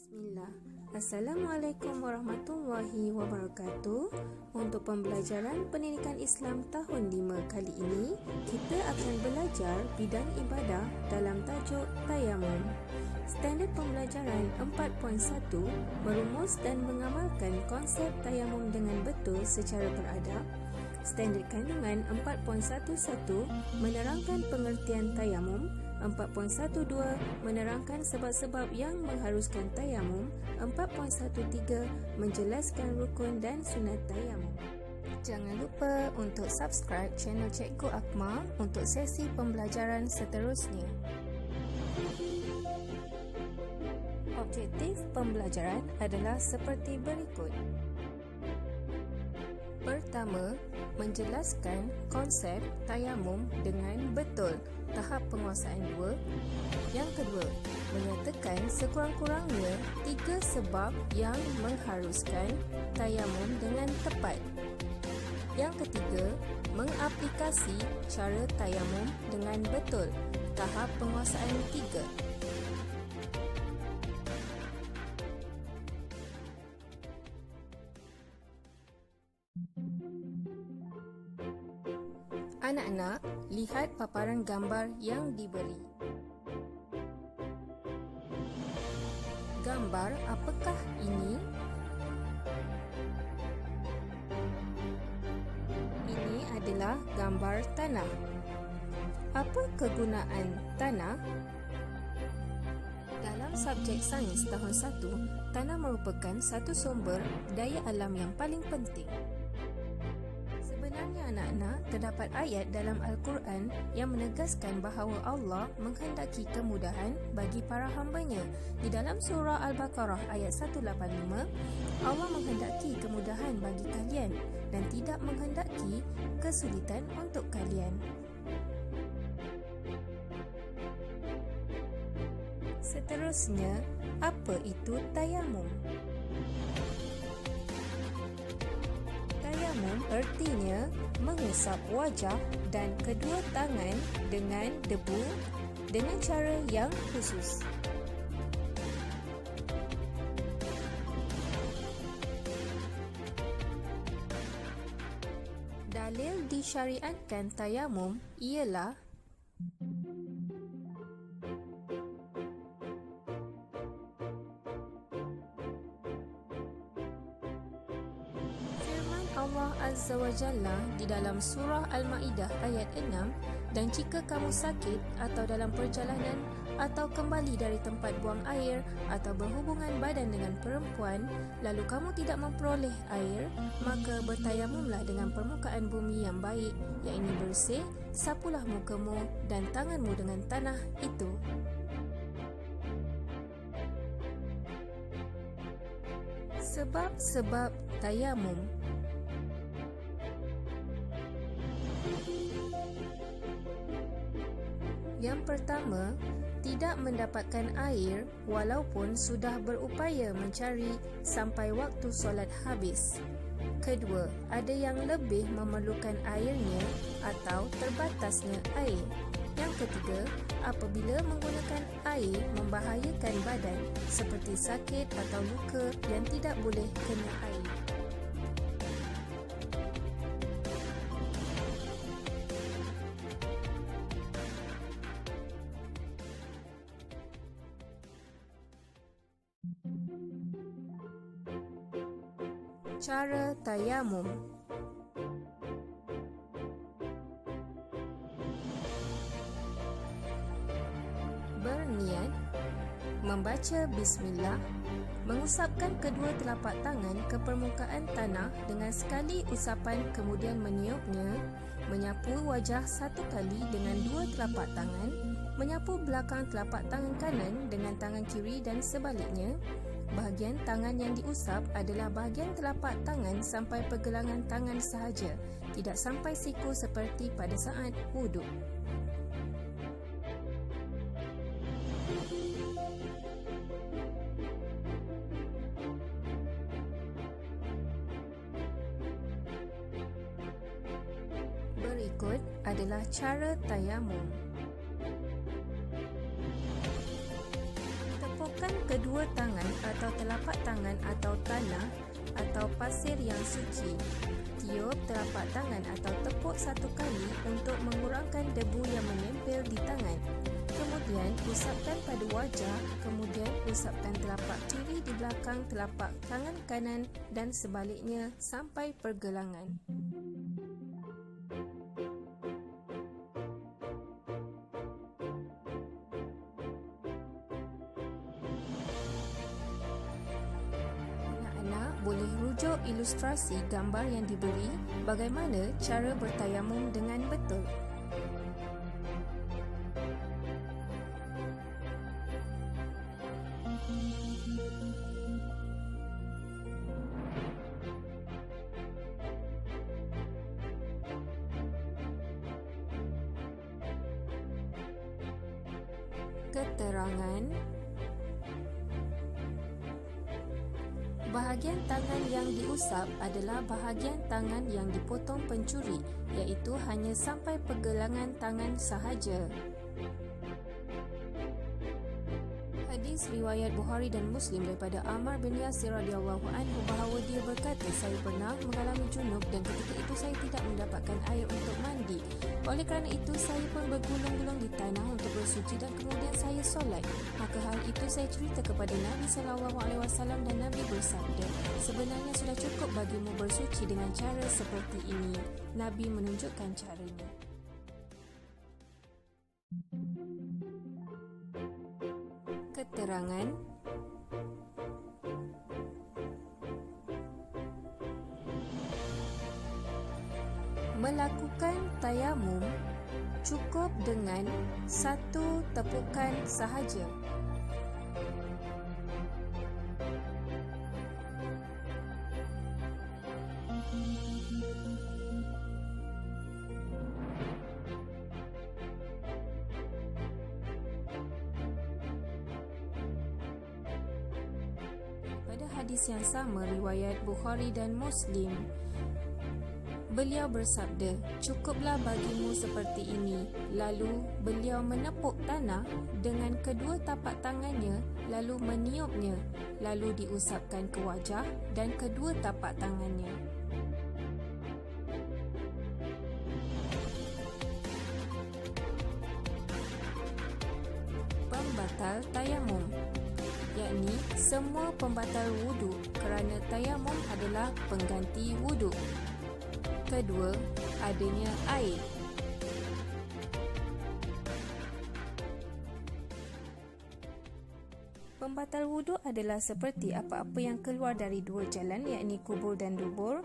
Bismillah. Assalamualaikum warahmatullahi wabarakatuh. Untuk pembelajaran pendidikan Islam tahun 5 kali ini, kita akan belajar bidang ibadah dalam tajuk Tayamum. Standard pembelajaran 4.1 merumus dan mengamalkan konsep tayamum dengan betul secara beradab. Standard kandungan 4.11 menerangkan pengertian tayamum. 4.12 menerangkan sebab-sebab yang mengharuskan tayamum. 4.13 menjelaskan rukun dan sunat tayamum. Jangan lupa untuk subscribe channel Cikgu Akmal untuk sesi pembelajaran seterusnya. Objektif pembelajaran adalah seperti berikut. Pertama, menjelaskan konsep tayamum dengan betul. Tahap penguasaan 2. Yang kedua, menyatakan sekurang-kurangnya 3 sebab yang mengharuskan tayamum dengan tepat. Yang ketiga, mengaplikasi cara tayamum dengan betul. Tahap penguasaan 3. Anak-anak, lihat paparan gambar yang diberi. Gambar apakah ini? Ini adalah gambar tanah. Apa kegunaan tanah? Dalam subjek sains tahun 1, tanah merupakan satu sumber daya alam yang paling penting. Sebenarnya anak-anak, terdapat ayat dalam Al-Quran yang menegaskan bahawa Allah menghendaki kemudahan bagi para hamba-Nya. Di dalam surah Al-Baqarah ayat 185, Allah menghendaki kemudahan bagi kalian dan tidak menghendaki kesulitan untuk kalian. Seterusnya, apa itu tayamum? Tayamum artinya mengusap wajah dan kedua tangan dengan debu dengan cara yang khusus. Dalil disyariatkan tayamum ialah Allah Azza wa Jalla di dalam surah Al-Ma'idah ayat 6, dan jika kamu sakit atau dalam perjalanan atau kembali dari tempat buang air atau berhubungan badan dengan perempuan, lalu kamu tidak memperoleh air, maka bertayamumlah dengan permukaan bumi yang baik, iaitu bersih, sapulah mukamu dan tanganmu dengan tanah itu. Sebab-sebab tayamum. Yang pertama, tidak mendapatkan air walaupun sudah berupaya mencari sampai waktu solat habis. Kedua, ada yang lebih memerlukan airnya atau terbatasnya air. Yang ketiga, apabila menggunakan air membahayakan badan seperti sakit atau luka yang tidak boleh kena air. Cara tayamum. Berniat, membaca bismillah, mengusapkan kedua telapak tangan ke permukaan tanah dengan sekali usapan, kemudian meniupnya, menyapu wajah satu kali dengan dua telapak tangan, menyapu belakang telapak tangan kanan dengan tangan kiri dan sebaliknya. Bahagian tangan yang diusap adalah bahagian telapak tangan sampai pergelangan tangan sahaja, tidak sampai siku seperti pada saat wuduk. Berikut adalah cara tayamum. Tepukkan kedua tangan atau telapak tangan atau tanah atau pasir yang suci. Tiup telapak tangan atau tepuk satu kali untuk mengurangkan debu yang menempel di tangan. Kemudian usapkan pada wajah, kemudian usapkan telapak kiri di belakang telapak tangan kanan dan sebaliknya sampai pergelangan. Anak-anak boleh rujuk ilustrasi gambar yang diberi bagaimana cara bertayamum dengan betul. Keterangan. Bahagian tangan yang diusap adalah bahagian tangan yang dipotong pencuri, iaitu hanya sampai pergelangan tangan sahaja. Hadis riwayat Bukhari dan Muslim daripada Ammar bin Yasir radhiyallahu anhu bahawa dia berkata, saya pernah mengalami junub dan ketika itu saya tidak mendapatkan air untuk mandi. Oleh kerana itu saya pun bergulung-gulung di tanah untuk bersuci dan kemudian saya solat. Maka hal itu saya cerita kepada Nabi SAW dan Nabi bersabda, sebenarnya sudah cukup bagimu bersuci dengan cara seperti ini. Nabi menunjukkan caranya. Keterangan. Melakukan tayamum cukup dengan satu tepukan sahaja. Pada hadis yang sama riwayat Bukhari dan Muslim, beliau bersabda, cukuplah bagimu seperti ini. Lalu beliau menepuk tanah dengan kedua tapak tangannya, lalu meniupnya, lalu diusapkan ke wajah dan kedua tapak tangannya. Pembatal tayamum, yakni semua pembatal wuduk kerana tayamum adalah pengganti wuduk. Kedua, adanya air. Pembatal wuduk adalah seperti apa-apa yang keluar dari dua jalan, yakni kubur dan dubur.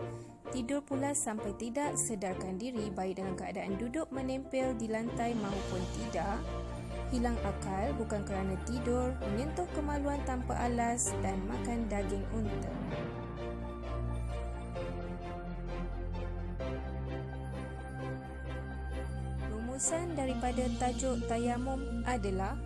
Tidur pula sampai tidak sedarkan diri, baik dalam keadaan duduk menempel di lantai maupun tidak. Hilang akal bukan kerana tidur, menyentuh kemaluan tanpa alas dan makan daging unta. Rumusan daripada tajuk tayamum adalah,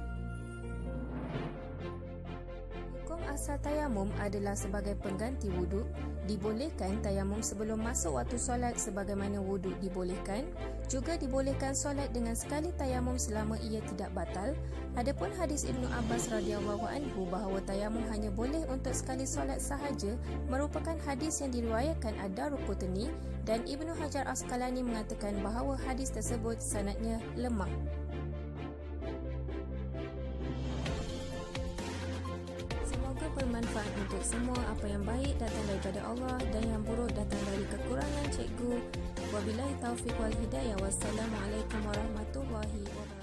hukum asal tayamum adalah sebagai pengganti wuduk. Dibolehkan tayamum sebelum masuk waktu solat sebagaimana wuduk dibolehkan. Juga dibolehkan solat dengan sekali tayamum selama ia tidak batal. Adapun hadis Ibnu Abbas radhiyallahu anhu bahawa tayamum hanya boleh untuk sekali solat sahaja merupakan hadis yang diriwayatkan Ad-Darqutni, dan Ibnu Hajar Asqalani mengatakan bahawa hadis tersebut sanadnya lemah. Semoga bermanfaat untuk semua. Apa yang baik datang daripada Allah dan yang buruk datang dari kekurangan cikgu. Wabillahi taufiq wal hidayah. Wassalamualaikum warahmatullahi wabarakatuh.